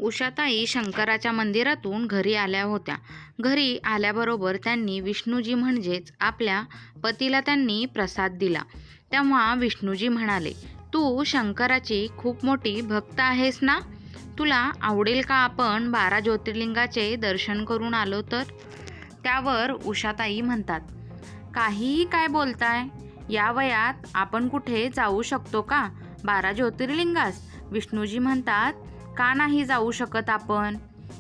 उषाताई शंकराच्या मंदिरातून घरी आल्या होत्या. घरी आल्याबरोबर त्यांनी विष्णूजी म्हणजेच आपल्या पतीला त्यांनी प्रसाद दिला. तेव्हा विष्णूजी म्हणाले, तू शंकराची खूप मोठी भक्त आहेस ना? तुला आवडेल का आपण 12 ज्योतिर्लिंगाचे दर्शन करून आलो तर? त्यावर उषाताई म्हणतात, काहीही काय बोलताय? या वयात आपण कुठे जाऊ शकतो का 12 ज्योतिर्लिंगास? विष्णूजी म्हणतात, का नाही जाऊ शकत आपण?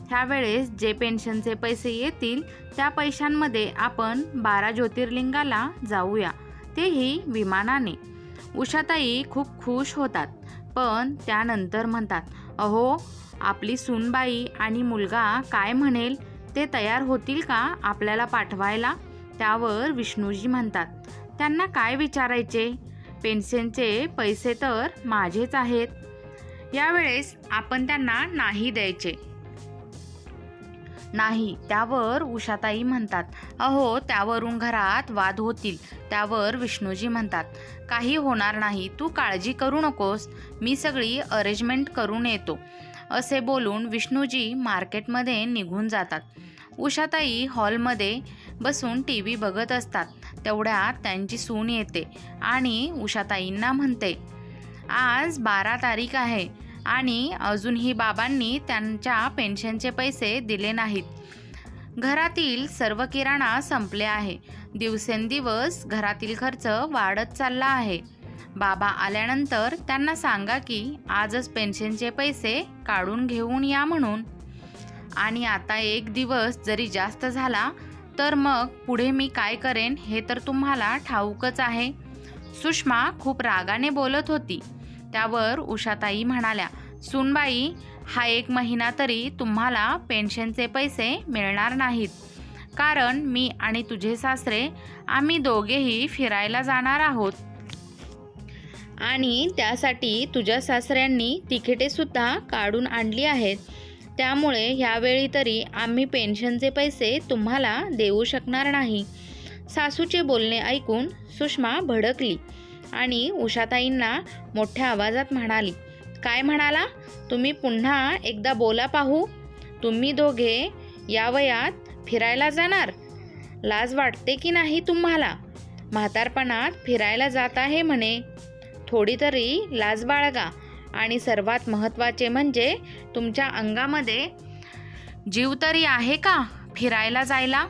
ह्यावेळेस जे पेन्शनचे पैसे येतील त्या पैशांमध्ये आपण 12 ज्योतिर्लिंगाला जाऊया, तेही विमानाने. उषाताई खूप खुश होतात, पण त्यानंतर म्हणतात, अहो, आपली सूनबाई आणि मुलगा काय म्हणेल? ते तयार होतील का आपल्याला पाठवायला? त्यावर विष्णूजी म्हणतात, त्यांना काय विचारायचे? पेन्शनचे पैसे तर माझेच आहेत. यावेळेस आपण त्यांना नाही द्यायचे नाही. त्यावर उषाताई म्हणतात, अहो, त्यावरून घरात वाद होतील. त्यावर विष्णूजी म्हणतात, काही होणार नाही, तू काळजी करू नकोस, मी सगळी अरेंजमेंट करून येतो. असे बोलून विष्णूजी मार्केटमध्ये निघून जातात. उषाताई हॉलमध्ये बसून TV बघत असतात. तेवढ्यात त्यांची सून येते आणि उषाताईंना म्हणते, आज 12 तारीख आहे आणि अजूनही बाबांनी त्यांच्या पेन्शनचे पैसे दिले नाहीत. घरातील सर्व किराणा संपले आहे. दिवसेंदिवस घरातील खर्च वाढत चालला आहे. बाबा आल्यानंतर त्यांना सांगा की आजच पेन्शनचे पैसे काढून घेऊन या म्हणून. आणि आता एक दिवस जरी जास्त झाला तर मग पुढे मी काय करेन हे तर तुम्हाला ठाऊकच आहे. सुषमा खूप रागाने बोलत होती. त्यावर उषाताई म्हणाल्या, सूनबाई, हा 1 महिना तरी तुम्हाला पेन्शनचे पैसे मिळणार नाहीत, कारण मी आणि तुझे सासरे आम्ही दोघेही फिरायला जाणार आहोत आणि त्यासाठी तुझ्या सासऱ्यांनी तिकिटेसुद्धा काढून आणली आहेत. त्यामुळे ह्यावेळी तरी आम्ही पेन्शनचे पैसे तुम्हाला देऊ शकणार नाही. सासूचे बोलणे ऐकून सुषमा भडकली आणि उषाताईंना मोठ्या आवाजात म्हणाली, काय म्हणाला? तुम्ही पुन्हा एकदा बोला पाहू. तुम्ही दोघे या वयात फिरायला जाणार? लाज वाटते की नाही तुम्हाला? म्हातारपणात फिरायला जात आहे म्हणे. थोडी तरी लाज बाळगा. आणि सर्वात महत्त्वाचे म्हणजे तुमच्या अंगामध्ये जीव तरी आहे का फिरायला जायला?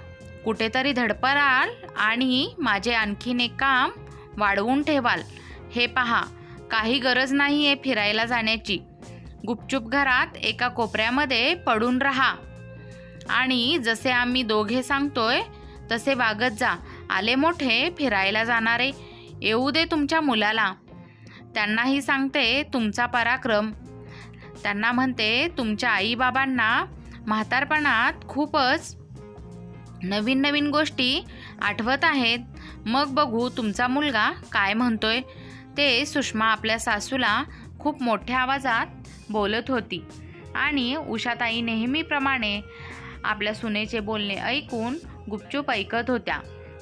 कुठेतरी धडपडाल आणि माझे आणखीन एक काम वाढवून ठेवाल. हे पहा, काही गरज नाही आहे फिरायला जाण्याची. गुपचूप घरात एका कोपऱ्यामध्ये पडून राहा आणि जसे आम्ही दोघे सांगतोय तसे वागत जा. आले मोठे फिरायला जाणारे, येऊ दे तुमच्या मुलाला. त्यांनाही सांगते तुमचा पराक्रम. त्यांना म्हणते, तुमच्या आईबाबांना म्हातारपणात खूपच नवीन नवीन गोष्टी आठवत आहेत. मग बघू तुमचा मुलगा काय म्हणतोय ते. सुषमा आपल्या सासूला खूप मोठ्या आवाजात बोलत होती आणि उषाताई नेहमीप्रमाणे आपल्या सुनेचे बोलणे ऐकून गुपचूप ऐकत होत्या,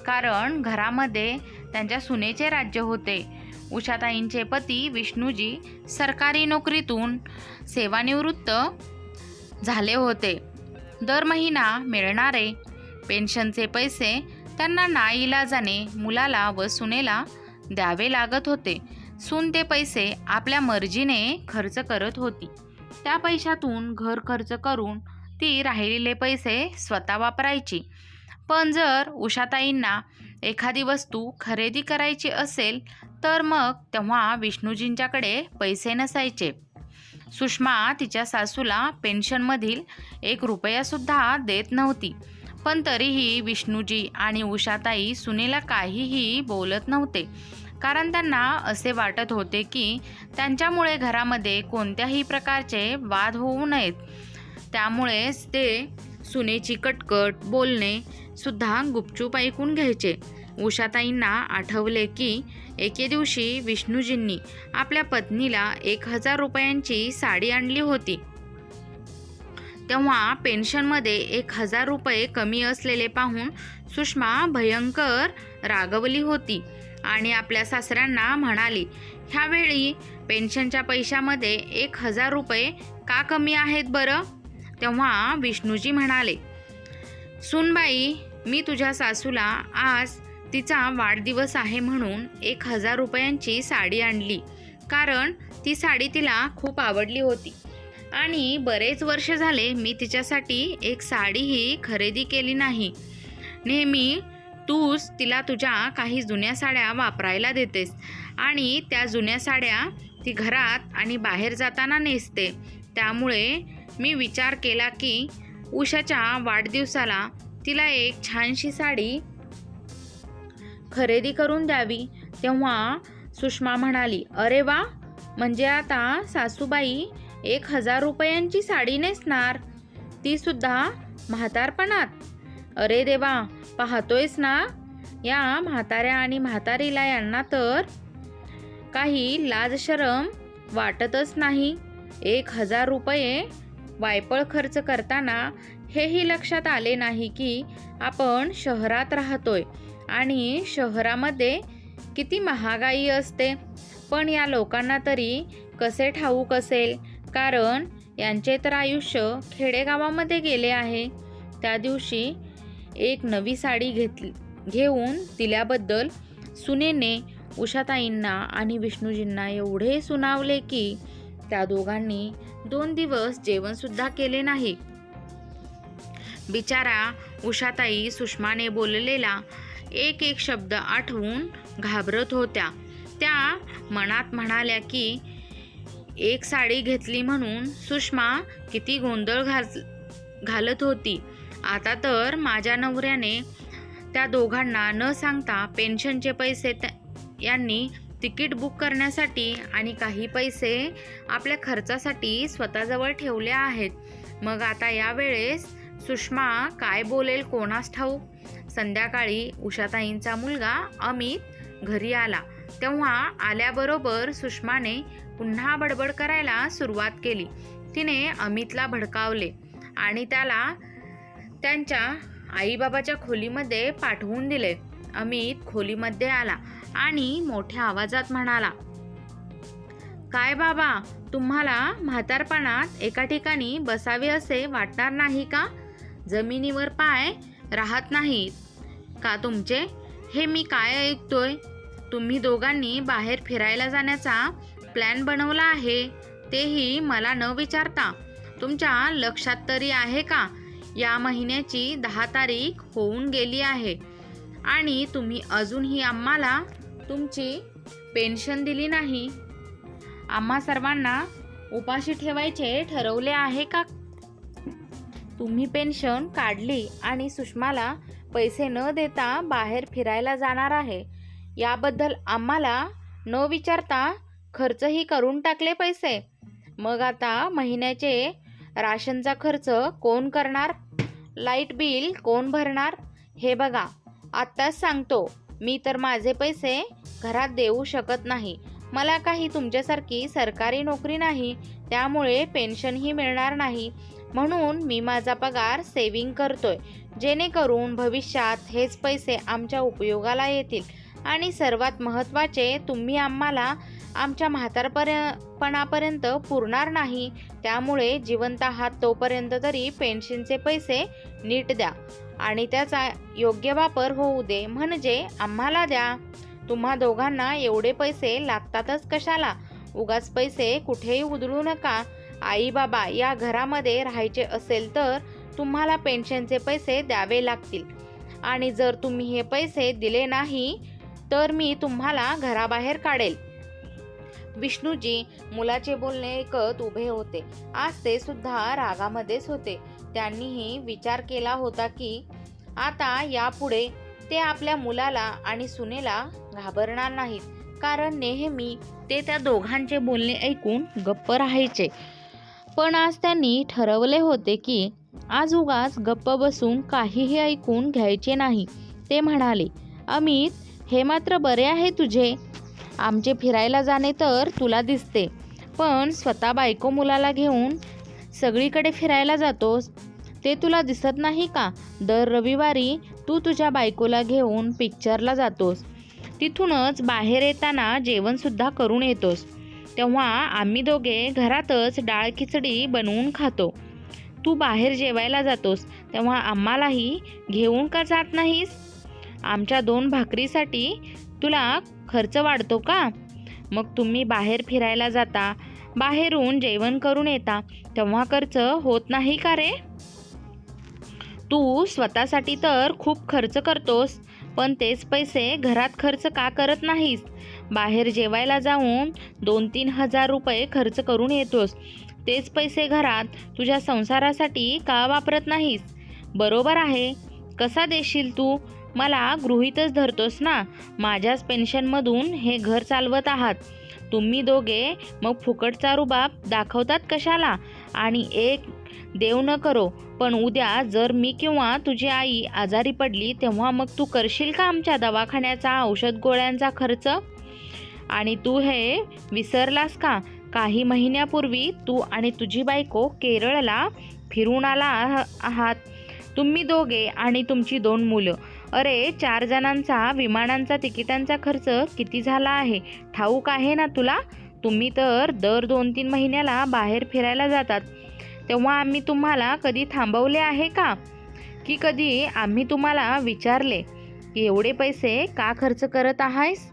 कारण घरामध्ये त्यांच्या सुनेचे राज्य होते. उषाताईंचे पती विष्णूजी सरकारी नोकरीतून सेवानिवृत्त झाले होते. दर महिना मिळणारे पेन्शनचे पैसे त्यांना नाईलाजाने मुलाला व सुनेला द्यावे लागत होते. सून ते पैसे आपल्या मर्जीने खर्च करत होती. त्या पैशातून घर खर्च करून ती राहिलेले पैसे स्वतः वापरायची. पण जर उषाताईंना एखादी वस्तू खरेदी करायची असेल तर मग तेव्हा विष्णूजींच्याकडे पैसे नसायचे. सुषमा तिच्या सासूला पेन्शनमधील 1 रुपयासुद्धा देत नव्हती. पण तरीही विष्णूजी आणि उषाताई सुनेला काहीही बोलत नव्हते, कारण त्यांना असे वाटत होते की त्यांच्यामुळे घरामध्ये कोणत्याही प्रकारचे वाद होऊ नयेत. त्यामुळेच ते सुनेची कटकट बोलणे सुद्धा गुपचूप ऐकून घ्यायचे. उषाताईंना आठवले की एके दिवशी विष्णूजींनी आपल्या पत्नीला 1000 रुपयांची साडी आणली होती. तेव्हा पेन्शनमध्ये 1000 रुपये कमी असलेले पाहून सुषमा भयंकर रागवली होती आणि आपल्या सासऱ्यांना म्हणाली, ह्यावेळी पेन्शनच्या पैशामध्ये 1000 रुपये का कमी आहेत बरं? तेव्हा विष्णूजी म्हणाले, सुनबाई, मी तुझ्या सासूला आज तिचा वाढदिवस आहे म्हणून 1,000 रुपयांची साडी आणली, कारण ती साडी तिला खूप आवडली होती आणि बरेच वर्ष झाले मी तिच्यासाठी एक साडीही खरेदी केली नाही. नेहमी तूच तिला तुझ्या काही जुन्या साड्या वापरायला देतेस आणि त्या जुन्या साड्या ती घरात आणि बाहेर जाताना नेसते. त्यामुळे मी विचार केला की उषाच्या वाढदिवसाला तिला एक छानशी साडी खरेदी करून द्यावी. तेव्हा सुषमा म्हणाली, अरे वा, म्हणजे आता सासूबाई 1,000 रुपयांची साडी नेसणार, ती सुद्धा म्हातारपणात. अरे देवा, पाहतोयस ना, या म्हाताऱ्या आणि म्हातारीला यांना तर काही लाज शरम वाटतच नाही. 1,000 रुपये वायपळ खर्च करताना हेही लक्षात आले नाही की आपण शहरात राहतोय आणि शहरामध्ये किती महागाई असते. पण या लोकांना तरी कसे ठाऊक असेल, कारण यांचे तर आयुष्य खेडेगावामध्ये गेले आहे. त्या दिवशी एक नवी साडी घेऊन दिल्याबद्दल सुनेने उषाताईंना आणि विष्णूजींना एवढे सुनावले की त्या दोघांनी 2 दिवस जेवणसुद्धा केले नाही. बिचारा उषाताई सुषमाने बोललेला एक एक शब्द आठवून घाबरत होत्या. त्या मनात म्हणाल्या की एक साडी घेतली म्हणून सुषमा किती गोंधळ घालत होती. आता तर माझ्या नवऱ्याने त्या दोघांना न सांगता पेन्शनचे पैसे यांनी तिकीट बुक करण्यासाठी आणि काही पैसे आपल्या खर्चासाठी स्वतःजवळ ठेवले आहेत. मग आता यावेळेस सुषमा काय बोलेल कोणास ठाऊक. संध्याकाळी उषाताईंचा मुलगा अमित घरी आला. तेव्हा आल्याबरोबर सुषमाने पुन्हा बडबड करायला सुरुवात केली. तिने अमितला भडकावले आणि त्याला त्यांच्या आईबाबाच्या खोलीमध्ये पाठवून दिले. अमित खोलीमध्ये आला आणि मोठ्या आवाजात म्हणाला, काय बाबा, तुम्हाला म्हातारपणात एका ठिकाणी बसावे असे वाटणार नाही का? जमिनीवर पाय राहत नाहीत का तुमचे? हे मी काय ऐकतोय? तुम्ही दोघांनी बाहेर फिरायला जाण्याचा प्लॅन बनवला आहे, तेही मला न विचारता. तुमच्या लक्षात तरी आहे का या महिन्याची 10 तारीख होऊन गेली आहे आणि तुम्ही अजूनही आम्हाला तुमची पेन्शन दिली नाही. आम्हा सर्वांना उपाशी ठेवायचे ठरवले आहे का? तुम्ही पेन्शन काढली आणि सुषमाला पैसे न देता बाहेर फिरायला जाणार आहे. याबद्दल आम्हाला न विचारता खर्चही करून टाकले पैसे. मग आता महिन्याचे राशनचा खर्च कोण करणार? लाईट बिल कोण भरणार? हे बघा, आत्ताच सांगतो, मी तर माझे पैसे घरात देऊ शकत नाही. मला काही तुमच्यासारखी सरकारी नोकरी नाही, त्यामुळे पेन्शनही मिळणार नाही. म्हणून मी माझा पगार सेव्हिंग करतोय, जेणेकरून भविष्यात हेच पैसे आमच्या उपयोगाला येतील. आणि सर्वात महत्त्वाचे, तुम्ही आम्हाला आमच्या म्हातारपणापर्यंत पुरणार नाही. त्यामुळे जिवंत आहात तोपर्यंत तरी पेन्शनचे पैसे नीट द्या आणि त्याचा योग्य वापर होऊ दे, म्हणजे आम्हाला द्या. तुम्हा दोघांना एवढे पैसे लागतातच कशाला? उगाच पैसे कुठेही उधळू नका. आई बाबा या घरामध्ये राहायचे असेल तर तुम्हाला पेन्शनचे पैसे द्यावे लागतील आणि जर तुम्ही हे पैसे दिले नाही तर मी तुम्हाला घराबाहेर काढेल. विष्णूजी मुलाचे बोलणे ऐकत उभे होते. आज ते सुद्धा रागामध्येच होते. त्यांनीही विचार केला होता की आता यापुढे ते आपल्या मुलाला आणि सुनेला घाबरणार नाहीत, कारण नेहमी ते त्या दोघांचे बोलणे ऐकून गप्प राहायचे. पण आज त्यांनी ठरवले होते की आज उगाच गप्प बसून काहीही ऐकून घ्यायचे नाही. ते म्हणाले, अमित, हे मात्र बरे आहे तुझे. आमचे फिरायला जाणे तर तुला दिसते, पण स्वतः बायको मुलाला घेऊन सगळीकडे फिरायला जातोस, ते तुला दिसत नाही का? दर रविवारी तू तुझ्या बायकोला घेऊन पिक्चरला जातोस, तिथूनच बाहेर येताना जेवणसुद्धा करून येतोस. तेव्हा आम्ही दोघे घरातच डाळ खिचडी बनवून खातो. तू बाहेर जेवायला जातोस तेव्हा आम्हालाही घेऊन का जात नाहीस? आमच्या 2 भाकरीसाठी तुला खर्च वाढतो का? मग तुम्ही बाहेर फिरायला जाता, बाहेरून जेवण करून येता, तेव्हा खर्च होत नाही का रे? तू स्वतःसाठी तर खूप खर्च करतोस, पण तेच पैसे घरात खर्च का करत नाहीस? बाहेर जेवायला जाऊन 2-3 हजार रुपये खर्च करून येतोस. तेच पैसे घरात तुझ्या संसारासाठी का वापरत नाहीस? बरोबर आहे. कसा देशील तू? मला गृहीतच धरतोस ना? माझ्याच पेन्शनमधून हे घर चालवत आहात. तुम्ही दोघे मग फुकटचा रुबाब दाखवतात कशाला? आणि एक देव न करो, पण उद्या जर मी किंवा तुझी आई आजारी पडली तेव्हा मग तू करशील का आमच्या दवाखान्याचा, औषध गोळ्यांचा खर्च? आणि तू हे विसरलास का? काही महिन्यापूर्वी तू आणि तुझी बायको केरळला फिरून आहात. तुम्ही दोघे आणि तुमची 2 मुलं. अरे 4 जणांचा विमानांचा तिकिटांचा खर्च किती झाला आहे ठाऊक आहे ना तुला? तुम्ही तर दर 2-3 महिन्याला बाहेर फिरायला जातात. तेव्हा आम्ही तुम्हाला कधी थांबवले आहे का? की कधी आम्ही तुम्हाला विचारले की एवढे पैसे का खर्च करत आहेस?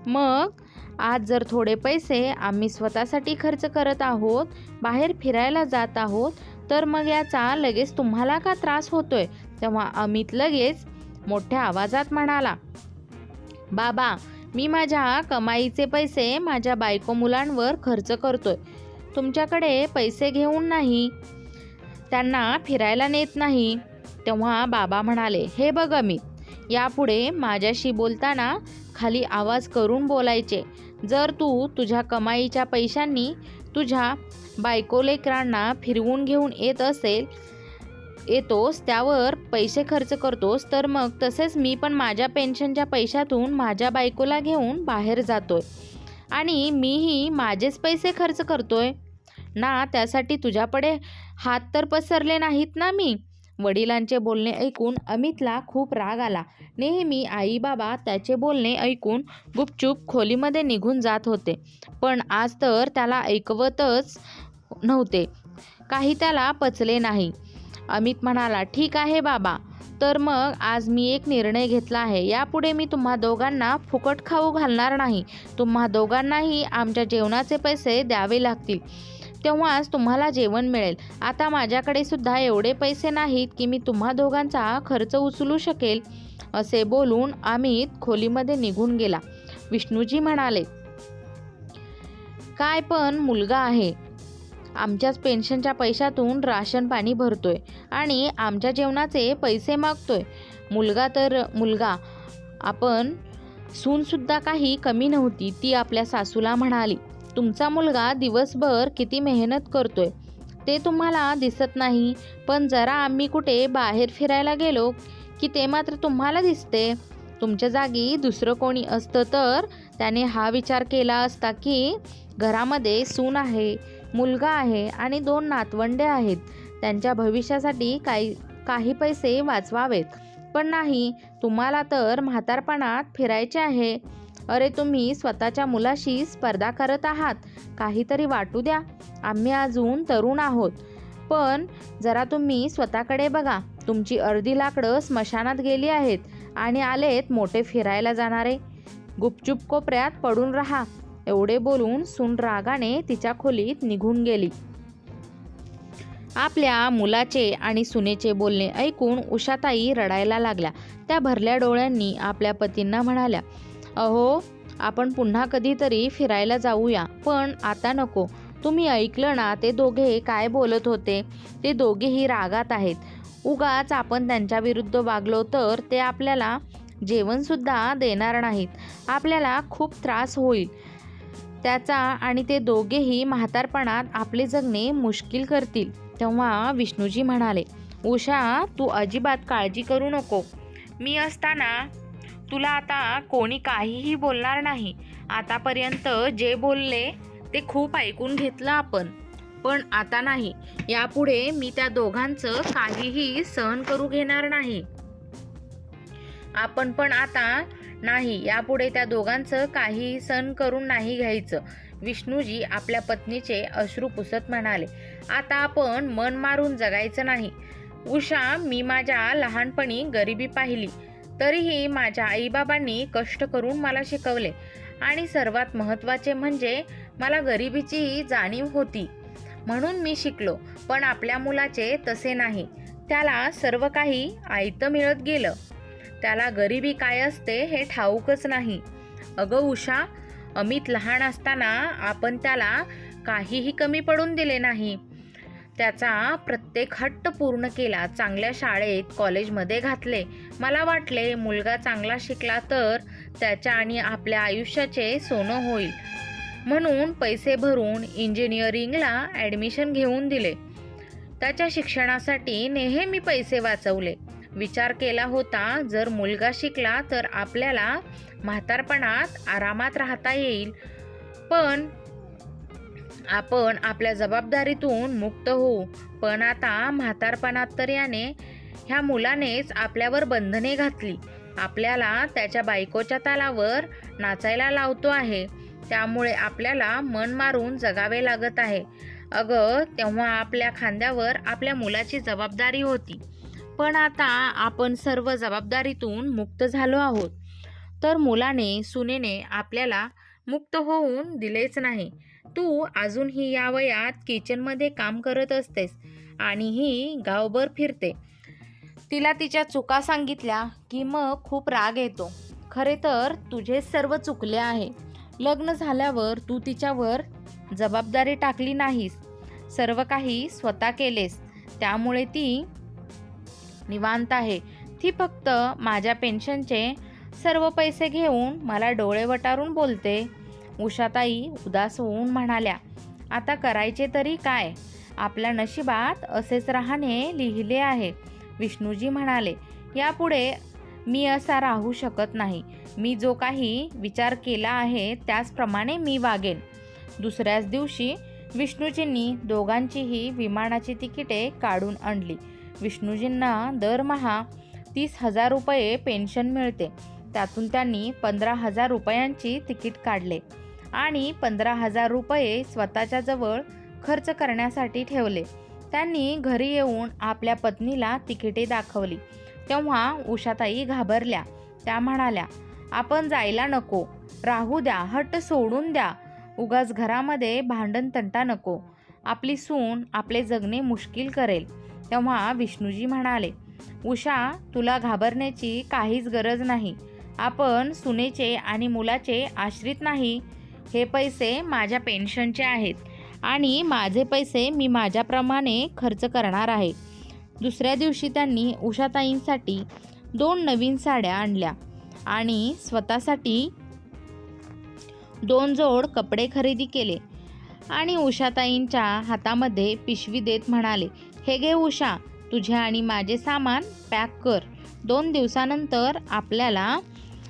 मग आज जर थोडे पैसे आम्ही स्वतःसाठी खर्च करत आहोत, बाहेर फिरायला जात आहोत, तर मग याचा लगेच तुम्हाला का त्रास होतोय? तेव्हा अमित लगेच मोठ्या आवाजात म्हणाला, बाबा, मी माझ्या कमाईचे पैसे माझ्या बायको मुलांवर खर्च करतोय. तुमच्याकडे पैसे घेऊन नाही, त्यांना फिरायला नेत नाही. तेव्हा बाबा म्हणाले, हे बघ अमित, यापुढे माझ्याशी बोलताना खाली आवाज करून बोलायचे. जर तू तुझ्या कमाईच्या पैशांनी तुझ्या बायको लेकरांना फिरवून घेऊन येतोस, त्यावर पैसे खर्च करतोस, तर मग तसेच मी पण माझ्या पेन्शनच्या पैशातून माझ्या बायकोला घेऊन बाहेर जातोय आणि मीही माझेच पैसे खर्च करतोय ना. त्यासाठी तुझ्याकडे हात तर पसरले नाहीत ना मी. वडिलांचे बोलणे ऐकून अमितला खूप राग आला. नेहमी आई बाबा त्याचे बोलणे ऐकून गुपचूप खोलीमध्ये निघून जात होते, पण आज तर त्याला ऐकवतच नव्हते. काही त्याला पचले नाही. अमित म्हणाला, ठीक आहे बाबा, तर मग आज मी एक निर्णय घेतला आहे. यापुढे मी तुम्हा दोघांना फुकट खाऊ घालणार नाही. तुम्हा दोघांनाही आमच्या जेवणाचे पैसे द्यावे लागतील, तेव्हाच तुम्हाला जेवण मिळेल. आता माझ्याकडे सुद्धा एवढे पैसे नाहीत की मी तुम्हा दोघांचा खर्च उचलू शकेल. असे बोलून अमित खोलीमध्ये निघून गेला. विष्णूजी म्हणाले, काय पण मुलगा आहे. आमच्याच पेन्शनच्या पैशातून राशन पाणी भरतोय आणि आमच्या जेवणाचे पैसे मागतोय. मुलगा तर मुलगा, आपण सूनसुद्धा काही कमी नव्हती. ती आपल्या सासूला म्हणाली, तुमचा मुलगा दिवसभर किती मेहनत करतोय ते तुम्हाला दिसत नाही, पण जरा आम्ही कुठे बाहेर फिरायला गेलो की ते मात्र तुम्हाला दिसते. तुमच्या जागी दुसरं कोणी असतं तर त्याने हा विचार केला असता की घरामध्ये सून आहे, मुलगा आहे आणि 2 नातवंडे आहेत, त्यांच्या भविष्यासाठी काही पैसे वाचवावेत. पण नाही, तुम्हाला तर म्हातारपणात फिरायचे आहे. अरे तुम्ही स्वतःच्या मुलाशी स्पर्धा करत आहात. काहीतरी वाटू द्या. आम्ही अजून तरुण आहोत. पण जरा तुम्ही स्वतःकडे बघा. तुमची अर्धी लाकडं स्मशानात गेली आहेत आणि आलेत मोठे फिरायला जाणारे. गुपचूप कोपऱ्यात पडून राहा. एवढे बोलून सून रागाने तिच्या खोलीत निघून गेली. आपल्या मुलाचे आणि सुनेचे बोलणे ऐकून उषाताई रडायला लागल्या. त्या भरल्या डोळ्यांनी आपल्या पतींना म्हणाल्या, अहो, आपण पुन्हा कधीतरी फिरायला जाऊया, पण आता नको. तुम्ही ऐकलं ना, ते दोघे काय बोलत होते? ते दोघेही रागात आहेत. उगाच आपण त्यांच्या विरुद्ध वागलो तर ते आपल्याला जेवणसुद्धा देणार नाहीत. आपल्याला खूप त्रास होईल त्याचा आणि ते दोघेही म्हातारपणात आपले जगणे मुश्किल करतील. तेव्हा विष्णूजी म्हणाले, उषा, तू अजिबात काळजी करू नको. मी असताना तुला आता कोणी काहीही बोलणार नाही. आतापर्यंत जे बोलले ते खूप ऐकून घेतलं आपण, पण आता नाही. यापुढे मी त्या दोघांचं काहीही सहन करू घेणार नाही. आपण पण आता नाही, यापुढे त्या दोघांचं काहीही सहन करून नाही घ्यायचं. विष्णूजी आपल्या पत्नीचे अश्रू पुसत म्हणाले, आता आपण मन मारून जगायचं नाही. उषा, मी माझ्या लहानपणी गरिबी पाहिली, तरीही माझ्या आईबाबांनी कष्ट करून मला शिकवले आणि सर्वात महत्त्वाचे म्हणजे मला गरिबीची जाणीव होती म्हणून मी शिकलो. पण आपल्या मुलाचे तसे नाही. त्याला सर्व काही आयतं मिळत गेलं. त्याला गरिबी काय असते हे ठाऊकच नाही. अगं उषा, अमित लहान असताना आपण त्याला काहीही कमी पडून दिले नाही. त्याचा प्रत्येक हट्ट पूर्ण केला. चांगल्या शाळेत, कॉलेजमध्ये घातले. मला वाटले मुलगा चांगला शिकला तर त्याच्या आणि आपल्या आयुष्याचे सोनं होईल, म्हणून पैसे भरून इंजिनिअरिंगला ॲडमिशन घेऊन दिले. त्याच्या शिक्षणासाठी नेहमी पैसे वाचवले. विचार केला होता, जर मुलगा शिकला तर आपल्याला म्हातारपणात आरामात राहता येईल. पण आपण आपल्या जबाबदारीतून मुक्त होऊ. पण आता म्हातारपणात तर ह्या मुलानेच आपल्यावर बंधने घातली. आपल्याला त्याच्या बायकोच्या तालावर नाचायला लावतो आहे. त्यामुळे आपल्याला मन मारून जगावे लागत आहे. अगं, तेव्हा आपल्या खांद्यावर आपल्या मुलाची जबाबदारी होती. पण आता आपण सर्व जबाबदारीतून मुक्त झालो आहोत. तर मुलाने, सुनेने आपल्याला मुक्त होऊन दिलेच नाही. तू अजूनही या वयात किचनमध्ये काम करत असतेस आणि ही गावभर फिरते. तिला तिच्या चुका सांगितल्या की मग खूप राग येतो. खरे तर तुझे सर्व चुकले आहे. लग्न झाल्यावर तू तिच्यावर जबाबदारी टाकली नाहीस. सर्व काही स्वतः केलेस. त्यामुळे ती निवांत आहे. ती फक्त माझ्या पेन्शनचे सर्व पैसे घेऊन मला डोळे वटारून बोलते. उषाताई उदास होऊन म्हणाल्या, आता करायचे तरी काय? आपल्या नशिबात असेच राहणे लिहिले आहे. विष्णूजी म्हणाले, यापुढे मी असा राहू शकत नाही. मी जो काही विचार केला आहे त्याचप्रमाणे मी वागेन. दुसऱ्याच दिवशी विष्णूजींनी दोघांचीही विमानाची तिकिटे काढून आणली. विष्णूजींना दरमहा 30,000 रुपये पेन्शन मिळते. त्यातून त्यांनी 15,000 रुपयांची तिकीट काढले आणि 15,000 रुपये स्वतःच्या जवळ खर्च करण्यासाठी ठेवले. त्यांनी घरी येऊन आपल्या पत्नीला तिकिटे दाखवली. तेव्हा उषाताई घाबरल्या. त्या म्हणाल्या, आपण जायला नको, राहू द्या, हट्ट सोडून द्या. उगाच घरामध्ये भांडण तंटा नको. आपली सून आपले जगणे मुश्किल करेल. तेव्हा विष्णूजी म्हणाले, उषा, तुला घाबरण्याची काहीच गरज नाही. आपण सुनेचे आणि मुलाचे आश्रित नाही. हे पैसे माझ्या पेन्शनचे आहेत आणि माझे पैसे मी माझ्याप्रमाणे खर्च करणार आहे. दुसऱ्या दिवशी त्यांनी उषाताईंसाठी 2 नवीन साड्या आणल्या आणि स्वतःसाठी 2 जोड कपडे खरेदी केले आणि उषाताईंच्या हातामध्ये पिशवी देत म्हणाले, हे घे उषा, तुझे आणि माझे सामान पॅक कर. 2 दिवसानंतर आपल्याला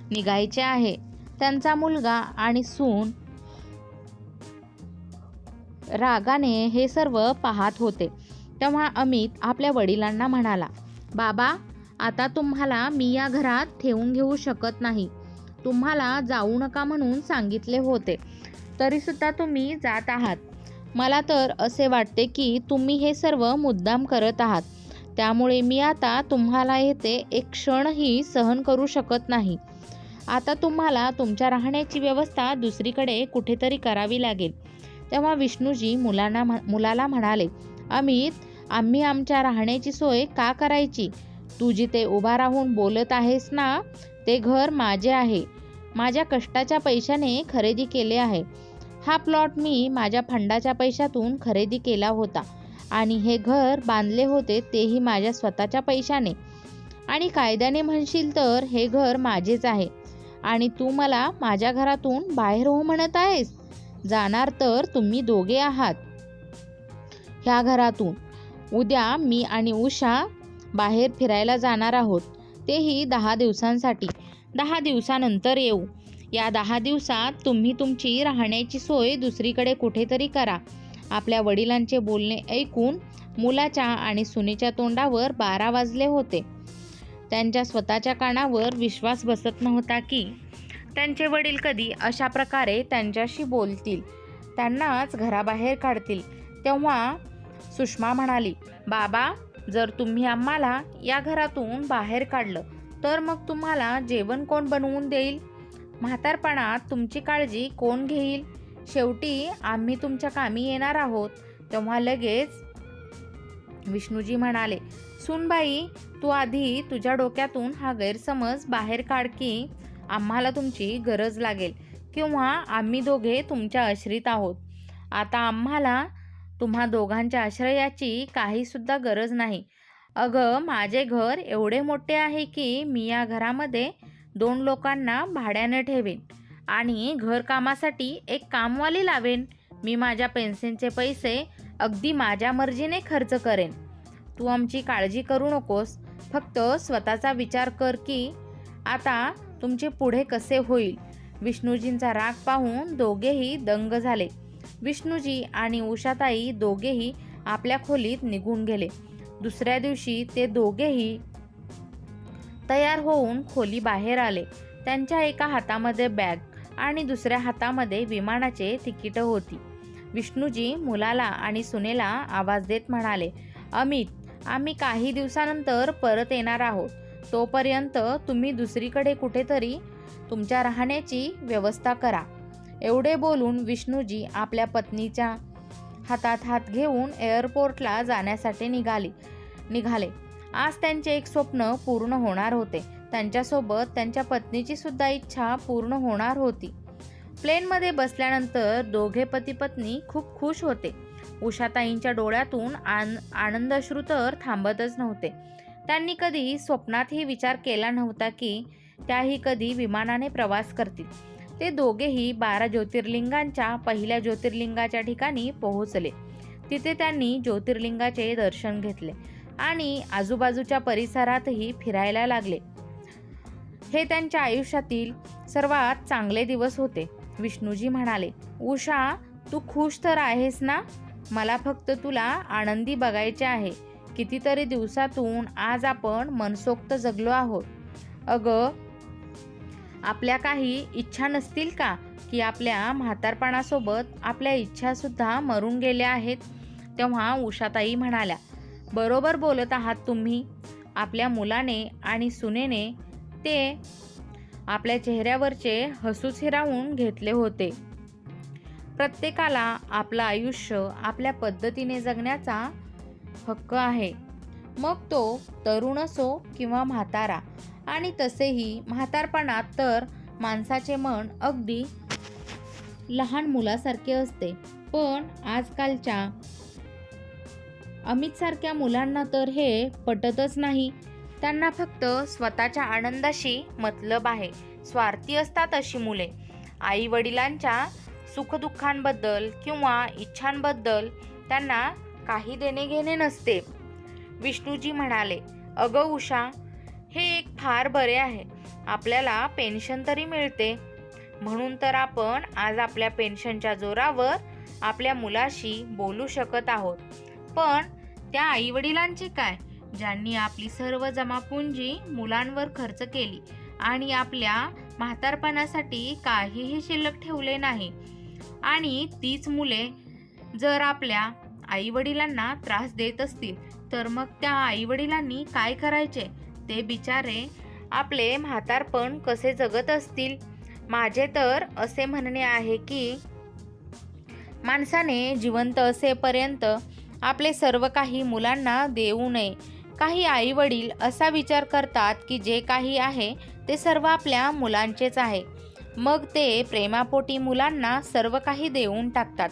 निघायचे आहे. त्यांचा मुलगा आणि सून रागाने हे सर्व पाहत होते. तेव्हा अमित आपल्या वडिलांना म्हणाला, बाबा, आता तुम्हाला मी या घरात ठेवून घेऊ शकत नाही. तुम्हाला जाऊ नका म्हणून सांगितले होते, तरीसुद्धा तुम्ही जात आहात. मला तर असे वाटते की तुम्ही हे सर्व मुद्दाम करत आहात. त्यामुळे मी आता तुम्हाला येथे एक क्षणही सहन करू शकत नाही. आता तुम्हाला तुमच्या राहण्याची व्यवस्था दुसरीकडे कुठेतरी करावी लागेल. तेव्हा विष्णूजी मुलाला म्हणाले, अमित, आम्ही आमच्या राहण्याची सोय का करायची? तू जिथे उभा राहून बोलत आहेस ना, ते घर माझे आहे. माझ्या कष्टाच्या पैशाने खरेदी केले आहे. हा प्लॉट मी माझ्या फंडाच्या पैशातून खरेदी केला होता आणि हे घर बांधले होते तेही माझ्या स्वतःच्या पैशाने. आणि कायद्याने म्हणशील तर हे घर माझेच आहे आणि तू मला माझ्या घरातून बाहेर हो म्हणत आहेस. जाणार तर तुम्ही दोघे आहात ह्या घरातून. उद्या मी आणि उषा बाहेर फिरायला जाणार आहोत, तेही 10 दिवसांसाठी. 10 दिवसानंतर येऊ. या 10 दिवसात तुम्ही तुमची राहण्याची सोय दुसरीकडे कुठेतरी करा. आपल्या वडिलांचे बोलणे ऐकून मुलाच्या आणि सुनेच्या तोंडावर 12 वाजले होते. त्यांच्या स्वतःच्या कानावर विश्वास बसत नव्हता की त्यांचे वडील कधी अशा प्रकारे त्यांच्याशी बोलतील. त्यांनाच घराबाहेर काढतील. तेव्हा सुषमा म्हणाली, बाबा, जर तुम्ही आम्हाला या घरातून बाहेर काढलं तर मग तुम्हाला जेवण कोण बनवून देईल? म्हातारपणात तुमची काळजी कोण घेईल? शेवटी आम्ही तुमच्या कामी येणार आहोत. तेव्हा लगेच विष्णूजी म्हणाले, सूनबाई, तू आधी तुझ्या डोक्यातून हा गैरसमज बाहेर काढ की आम्हाला तुमची गरज लागेल किंवा आम्ही दोघे तुमच्या आश्रित आहोत. आता आम्हाला तुम्हा दोघांच्या आश्रयाची काहीसुद्धा गरज नाही. अगं, माझे घर एवढे मोठे आहे की मी या घरामध्ये 2 लोकांना भाड्याने ठेवेन आणि घरकामासाठी एक कामवाली लावेन. मी माझ्या पेन्शनचे पैसे अगदी माझ्या मर्जीने खर्च करेन. तू आमची काळजी करू नकोस. फक्त स्वतःचा विचार कर की आता तुमचे पुढे कसे होईल. विष्णूजींचा राग पाहून दोघेही दंग झाले. विष्णूजी आणि उषाताई दोघेही आपल्या खोलीत निघून गेले. दुसऱ्या दिवशी ते दोघेही तयार होऊन खोली बाहेर आले. त्यांच्या एका हातामध्ये बॅग आणि दुसऱ्या हातामध्ये विमानाचे तिकीट होती. विष्णूजी मुलाला आणि सुनेला आवाज देत म्हणाले, अमित, आम्ही काही दिवसानंतर परत येणार आहोत. तोपर्यंत तुम्ही दुसरीकडे कुठेतरी तुमच्या राहण्याची व्यवस्था करा. एवढे बोलून विष्णूजी आपल्या पत्नीच्या हातात हात घेऊन एअरपोर्टला जाण्यासाठी निघाले. आज त्यांचे एक स्वप्न पूर्ण होणार होते. त्यांच्यासोबत त्यांच्या पत्नीची सुद्धा इच्छा पूर्ण होणार होती. प्लेनमध्ये बसल्यानंतर दोघे पती पत्नी खूप खुश होते. उषाताईंच्या डोळ्यातून आनंदाश्रू तर थांबतच नव्हते. त्यांनी कधी स्वप्नातही विचार केला नव्हता की त्याही कधी विमानाने प्रवास करतील. ते दोघेही 12 ज्योतिर्लिंगांच्या पहिल्या ज्योतिर्लिंगाच्या ठिकाणी पोहोचले. तिथे त्यांनी ज्योतिर्लिंगाचे दर्शन घेतले आणि आजूबाजूच्या परिसरातही फिरायला लागले. हे त्यांच्या आयुष्यातील सर्वात चांगले दिवस होते. विष्णूजी म्हणाले, उषा, तू खुश तर आहेस ना? मला फक्त तुला आनंदी बघायचे आहे. कितीतरी दिवसातून आज आपण मनसोक्त जगलो आहोत. अगं, आपल्या काही इच्छा नसतील का की आपल्या म्हातारपणासोबत आपल्या इच्छासुद्धा मरून गेल्या आहेत? तेव्हा उषाताई म्हणाल्या, बरोबर बोलत आहात तुम्ही. आपल्या मुलाने आणि सुनेने ते आपल्या चेहऱ्यावरचे हसूच हिरावून घेतले होते. प्रत्येकाला आपलं आयुष्य आपल्या पद्धतीने जगण्याचा हक्क आहे, मग तो तरुण असो किंवा म्हातारा. आणि तसेही म्हातारपणात तर माणसाचे मन अगदी लहान मुलासारखे असते. पण आजकालच्या अमितसारख्या मुलांना तर हे पटतच नाही. त्यांना फक्त स्वतःच्या आनंदाशी मतलब आहे. स्वार्थी असतात अशी मुले. आई वडिलांच्या सुखदुःखांबद्दल किंवा इच्छांबद्दल त्यांना काही देणे घेणे नसते. विष्णूजी म्हणाले, अगं उषा, हे एक फार बरे आहे. आपल्याला पेन्शन तरी मिळते. म्हणून तर आपण आज आपल्या पेन्शनच्या जोरावर आपल्या मुलाशी बोलू शकत आहोत. पण त्या आईवडिलांचे काय, ज्यांनी आपली सर्व जमापुंजी मुलांवर खर्च केली आणि आपल्या म्हातारपणासाठी काहीही शिल्लक ठेवले नाही. आणि तीच मुले जर आपल्या आईवडिलांना त्रास देत असतील तर मग त्या आईवडिलांनी काय करायचे? ते बिचारे आपले म्हातारपण कसे जगत असतील? माझे तर असे म्हणणे आहे की माणसाने जिवंत असेपर्यंत आपले सर्व काही मुलांना देऊ नये. काही आईवडील असा विचार करतात की जे काही आहे ते सर्व आपल्या मुलांचेच आहे. मग ते प्रेमापोटी मुलांना सर्व काही देऊन टाकतात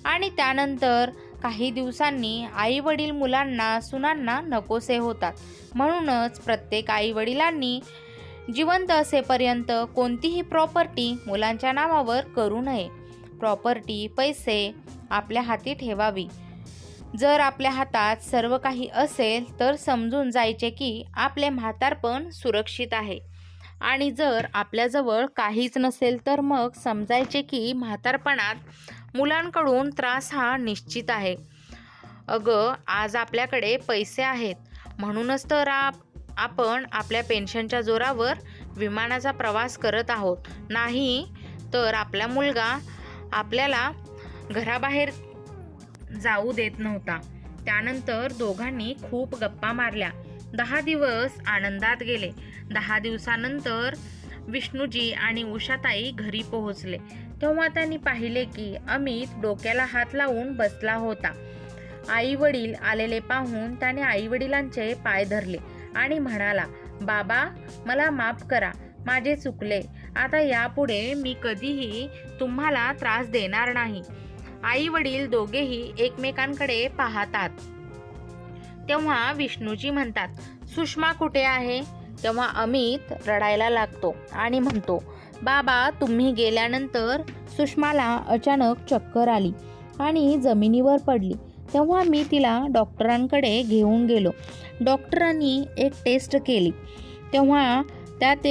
आणि त्यानंतर काही दिवसांनी आईवडील मुलांना सुनांना नकोसे होतात. म्हणूनच प्रत्येक आईवडिलांनी जिवंत असेपर्यंत कोणतीही प्रॉपर्टी मुलांच्या नावावर करू नये. प्रॉपर्टी, पैसे आपल्या हाती ठेवावी. जर आपल्या हातात सर्व काही असेल तर समजून जायचे की आपले म्हातारपण सुरक्षित आहे. आणि जर आपल्याजवळ काहीच नसेल तर मग समजायचे की म्हातारपणात मुलांकडून त्रास हा निश्चित आहे. अगं, आज आपल्याकडे पैसे आहेत म्हणूनच तर आपण आपल्या पेन्शनच्या जोरावर विमानाचा प्रवास करत आहोत. नाही तर आपला मुलगा आपल्याला घराबाहेर जाऊ देत नव्हता. त्यानंतर दोघांनी खूप गप्पा मारल्या. 10 दिवस आनंदात गेले. 10 दिवसानंतर विष्णूजी आणि उषाताई घरी पोहोचले. तेव्हा त्यांनी पाहिले की अमित डोक्याला हात लावून बसला होता. आई वडील आलेले पाहून त्याने आई वडिलांचे पाय धरले आणि म्हणाला, बाबा मला माफ करा, माझे चुकले. आता यापुढे मी कधीही तुम्हाला त्रास देणार नाही. आई वडील दोघेही एकमेकांकडे पाहतात. तेव्हा विष्णूजी म्हणतात, सुषमा कुठे आहे? तेव्हा अमित रडायला लागतो आणि म्हणतो, बाबा तुम्ही गेल्यानंतर सुषमाला अचानक चक्कर आली आणि जमिनीवर पडली. तेव्हा मी तिला डॉक्टरांकडे घेऊन गेलो. डॉक्टरांनी एक टेस्ट केली. तेव्हा त्यात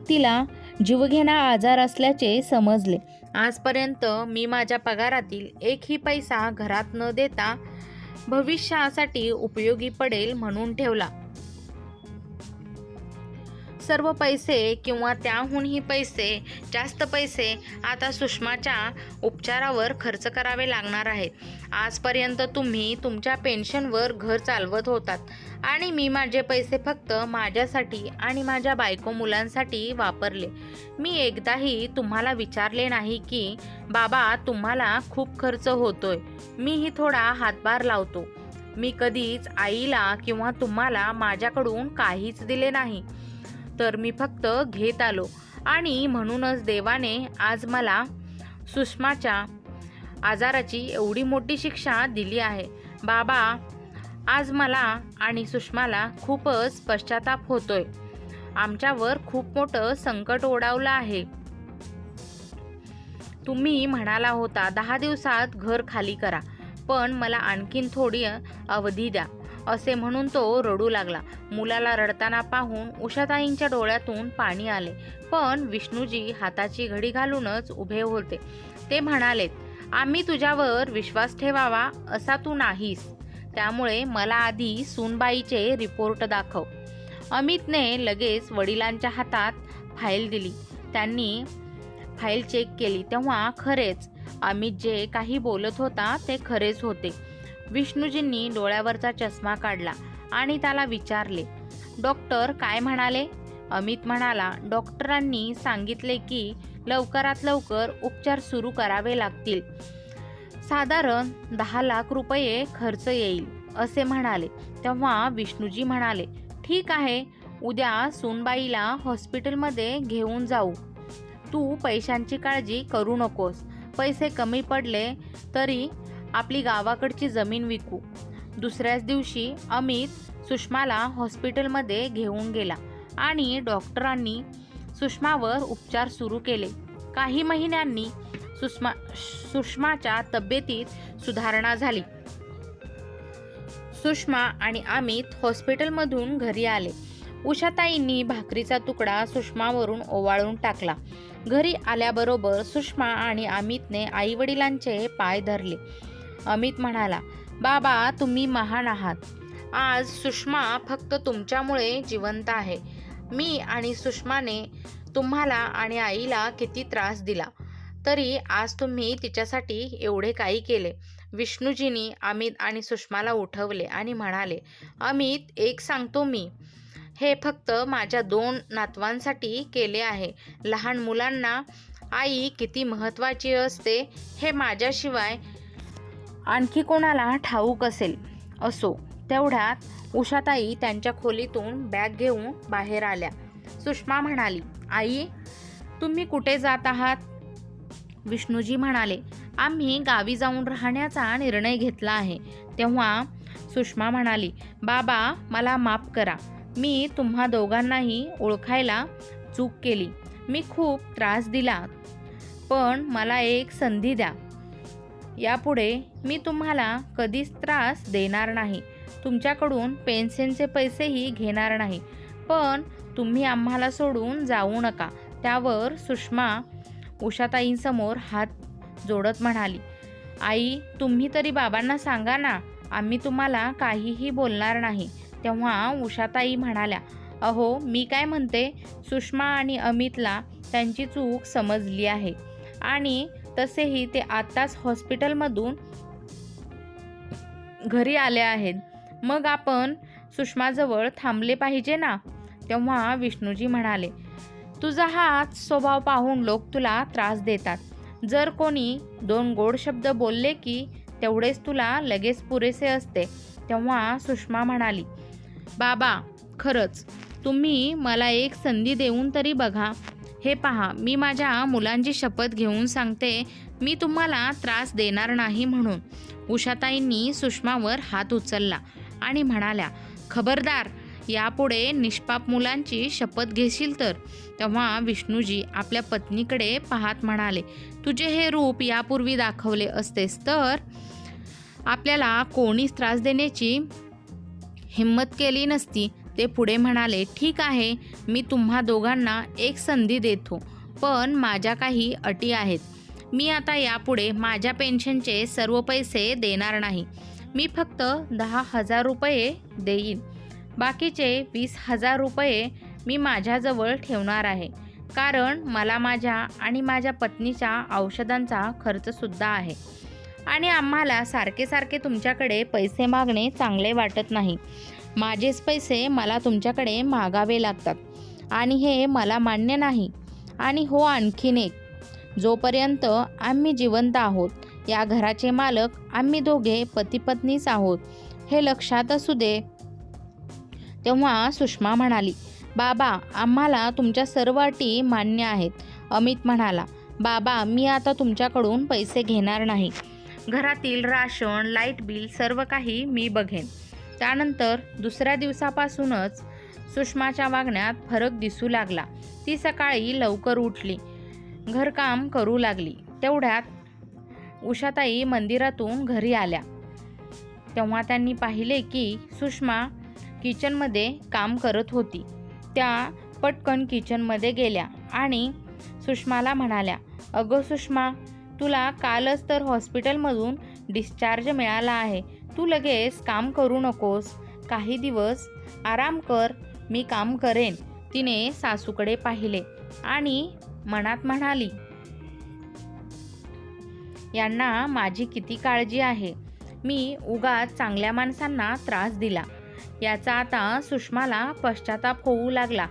तिला जीवघेणा आजार असल्याचे समजले. आजपर्यंत मी माझ्या पगारातील एकही पैसा घरात न देता भविष्यासाठी उपयोगी पडेल म्हणून ठेवला. सर्व पैसे किंवा त्याहूनही जास्त पैसे आता सुषमाच्या उपचारावर खर्च करावे लागणार आहेत. आजपर्यंत तुम्ही तुमच्या पेन्शनवर घर चालवत होतात आणि मी माझे पैसे फक्त माझ्यासाठी आणि माझ्या बायको मुलांसाठी वापरले. मी एकदाही तुम्हाला विचारले नाही की बाबा तुम्हाला खूप खर्च होतोय, मीही थोडा हातभार लावतो. मी कधीच आईला किंवा तुम्हाला माझ्याकडून काहीच दिले नाही, तर मी फक्त घेत आलो आणि म्हणूनच देवाने आज मला सुषमाच्या आजाराची एवढी मोठी शिक्षा दिली आहे. बाबा आज मला आणि सुषमाला खूपच पश्चाताप होतोय. आमच्यावर खूप मोठं संकट ओढावलं आहे. तुम्ही म्हणाला होता 10 दिवसात घर खाली करा, पण मला आणखीन थोडी अवधी द्या असे म्हणून तो रडू लागला. मुलाला रडताना पाहून उषाताईंच्या डोळ्यातून पाणी आले, पण विष्णूजी हाताची घडी घालूनच उभे होते. ते म्हणालेत, आम्ही तुझ्यावर विश्वास ठेवावा असा तू नाहीस, त्यामुळे मला आधी सूनबाईचे रिपोर्ट दाखव. अमितने लगेच वडिलांच्या हातात फाईल दिली. त्यांनी फाईल चेक केली. तेव्हा खरेच अमित जे काही बोलत होता ते खरेच होते. विष्णूजींनी डोळ्यावरचा चष्मा काढला आणि त्याला विचारले, डॉक्टर काय म्हणाले? अमित म्हणाला, डॉक्टरांनी सांगितले की लवकरात लवकर उपचार सुरू करावे लागतील. साधारण 10 लाख रुपये खर्च येईल असे म्हणाले. तेव्हा विष्णूजी म्हणाले, ठीक आहे, उद्या सूनबाईला हॉस्पिटलमध्ये घेऊन जाऊ. तू पैशांची काळजी करू नकोस. पैसे कमी पडले तरी आपली गावाकडची जमीन विकू. दुसऱ्याच दिवशी अमित सुषमाला हॉस्पिटलमध्ये घेऊन गेला आणि डॉक्टरांनी सुषमावर उपचार सुरू केले. काही महिन्यांनी सुषमाच्या तब्येतीत सुधारणा झाली. सुषमा आणि अमित हॉस्पिटलमधून घरी आले. उषाताईंनी भाकरीचा तुकडा सुषमावरून ओवाळून टाकला. घरी आल्याबरोबर सुषमा आणि अमितने आई वडिलांचे पाय धरले. अमित म्हणाला, बाबा तुम्ही महान आहात. आज सुषमा फक्त तुमच्यामुळे जिवंत आहे. मी आणि सुषमाने तुम्हाला आणि आईला किती त्रास दिला, तरी आज तुम्ही तिच्यासाठी एवढे काही केले. विष्णूजींनी अमित आणि सुषमाला उठवले आणि म्हणाले, अमित एक सांगतो मी, हे फक्त माझ्या 2 नातवांसाठी केले आहे. लहान मुलांना आई किती महत्त्वाची असते हे माझ्याशिवाय आणखी कोणाला ठाऊक असेल. असो. तेवढ्यात उषाताई त्यांच्या खोलीतून बॅग घेऊन बाहेर आल्या. सुषमा म्हणाली, आई तुम्ही कुठे जात आहात? विष्णूजी म्हणाले, आम्ही गावी जाऊन राहण्याचा निर्णय घेतला आहे. तेव्हा सुषमा म्हणाली, बाबा मला माफ करा. मी तुम्हा दोघांनाही ओळखायला चूक केली. मी खूप त्रास दिला, पण मला एक संधी द्या. यापुढे मी तुम्हाला कधीच त्रास देणार नाही. तुमच्याकडून पेन्शनचे पैसेही घेणार नाही. पण तुम्ही आम्हाला सोडून जाऊ नका. त्यावर सुषमा उषाताईंसमोर हात जोडत म्हणाली, आई तुम्ही तरी बाबांना सांगा ना, आम्ही तुम्हाला काहीही बोलणार नाही. तेव्हा उषाताई म्हणाल्या, अहो मी काय म्हणते, सुषमा आणि अमितला त्यांची चूक समजली आहे आणि तसेही ते आताच हॉस्पिटलमधून घरी आले आहेत. मग आपण सुषमाजवळ थांबले पाहिजे ना. तेव्हा विष्णूजी म्हणाले, तुझा हाच स्वभाव पाहून लोक तुला त्रास देतात. जर कोणी 2 गोड शब्द बोलले की तेवढेच तुला लगेच पुरेसे असते. तेव्हा सुषमा म्हणाली, बाबा खरंच तुम्ही मला एक संधी देऊन तरी बघा. हे पहा, मी माझ्या मुलांची शपथ घेऊन सांगते, मी तुम्हाला त्रास देणार नाही म्हणून. उषाताईंनी सुषमावर हात उचलला आणि म्हणाल्या, खबरदार, यापुढे निष्पाप मुलांची शपथ घेशील तर. तेव्हा विष्णूजी आपल्या पत्नीकडे पाहत म्हणाले, तुझे हे रूप यापूर्वी दाखवले असतेस तर आपल्याला कोणीच त्रास देण्याची हिम्मत केली नसती. ते पुढे म्हणाले, ठीक आहे, मी तुम्हा दोघांना एक संधी देतो, पण माझ्या काही अटी आहेत. मी आता यापुढे माझ्या पेन्शनचे सर्व पैसे देणार नाही. मी फक्त 10,000 रुपये देईन. बाकीचे 20,000 रुपये मी माझ्याजवळ ठेवणार आहे, कारण मला माझ्या आणि माझ्या पत्नीच्या औषधांचा खर्चसुद्धा आहे. आणि आम्हाला सारखे सारखे तुमच्याकडे पैसे मागणे चांगले वाटत नाही. माझेच पैसे मला तुमच्याकडे मागावे लागतात आणि हे मला मान्य नाही. आणि हो, आणखीन एक, जोपर्यंत आम्ही जिवंत आहोत, या घराचे मालक आम्ही दोघे पती पत्नीच आहोत, हे लक्षात असू दे. तेव्हा सुषमा म्हणाली, बाबा आम्हाला तुमच्या सर्व अटी मान्य आहेत. अमित म्हणाला, बाबा मी आता तुमच्याकडून पैसे घेणार नाही. घरातील राशन, लाईट बिल सर्व काही मी बघेन. त्यानंतर दुसऱ्या दिवसापासूनच सुषमाच्या वागण्यात फरक दिसू लागला. ती सकाळी लवकर उठली, घरकाम करू लागली. तेवढ्यात उषाताई मंदिरातून घरी आल्या. तेव्हा त्यांनी पाहिले की सुषमा किचनमध्ये काम करत होती. त्या पटकन किचनमध्ये गेल्या आणि सुषमाला म्हणाल्या, अगं सुषमा, तुला कालच तर हॉस्पिटलमधून डिस्चार्ज मिळाला आहे. तू लगेच काम करू नकोस, काही दिवस आराम कर, मी काम करेन. तिने सासूकडे पाहिले आणि मनात म्हणाली, यांना माझी किती काळजी आहे. मी उगाच चांगल्या माणसांना त्रास दिला. याचा आता सुषमाला पश्चाताप होऊ लागला.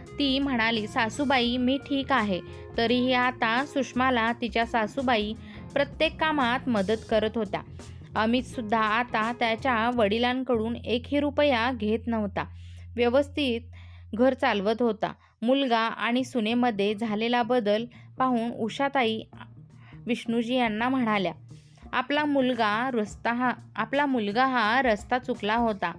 ती म्हणाली, सासूबाई मी ठीक आहे. तरीही आता सुषमाला तिच्या सासूबाई प्रत्येक कामात मदत करत होत्या. अमितसुद्धा आता त्याच्या वडिलांकडून 1ही रुपया घेत नव्हता. व्यवस्थित घर चालवत होता. मुलगा आणि सुनेमध्ये झालेला बदल पाहून उषाताई विष्णूजी यांना म्हणाल्या, आपला मुलगा हा रस्ता चुकला होता.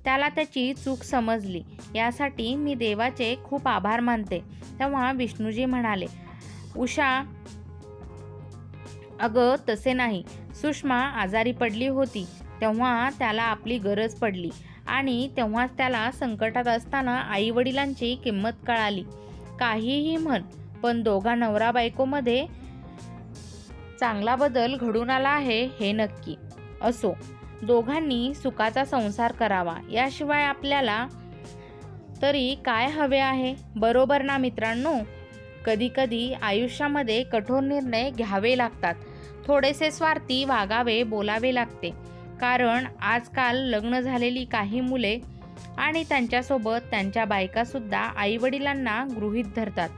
त्याला त्याची चूक समजली, यासाठी मी देवाचे खूप आभार मानते. तेव्हा विष्णूजी म्हणाले, उषा अगं तसे नाही. सुषमा आजारी पडली होती तेव्हा त्याला आपली गरज पडली आणि तेव्हाच त्याला संकटात असताना आईवडिलांची किंमत कळाली. काहीही म्हण, पण दोघा नवरा बायकोमध्ये चांगला बदल घडून आला आहे हे नक्की. असो, दोघांनी सुखाचा संसार करावा, याशिवाय आपल्याला तरी काय हवे आहे, बरोबर ना मित्रांनो. कधीकधी आयुष्यामध्ये कठोर निर्णय घ्यावे लागतात. थोडेसे स्वार्थी वागावे, बोलावे लागते. कारण आजकाल लग्न झालेली काही मुले आणि त्यांच्यासोबत त्यांच्या बायकासुद्धा आईवडिलांना गृहीत धरतात.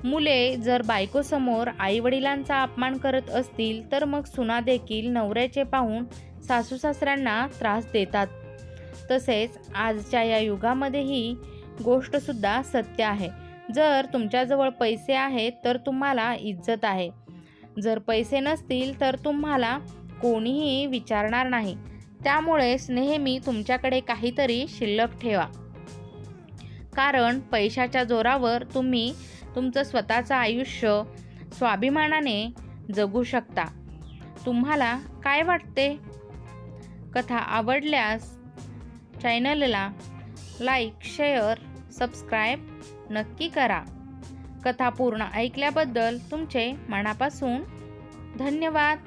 मुले जर बायकोसमोर आईवडिलांचा अपमान करत असतील तर मग सुना देखील नवऱ्याचे पाहून सासू सासऱ्यांना त्रास देतात. तसेच आजच्या या युगामध्ये ही गोष्टसुद्धा सत्य आहे. जर तुमच्याजवळ पैसे आहेत तर तुम्हाला इज्जत आहे. जर पैसे नसतील तर तुम्हाला कोणीही विचारणार नाही. त्यामुळेच नेहमी तुमच्याकडे काहीतरी शिल्लक ठेवा. कारण पैशाच्या जोरावर तुम्ही तुमचं स्वतःचं आयुष्य स्वाभिमानाने जगू शकता. तुम्हाला काय वाटते? कथा आवडल्यास चॅनलला लाईक, शेअर, सबस्क्राईब नक्की करा. कथा पूर्ण ऐकल्याबद्दल तुमचे मनापासून धन्यवाद.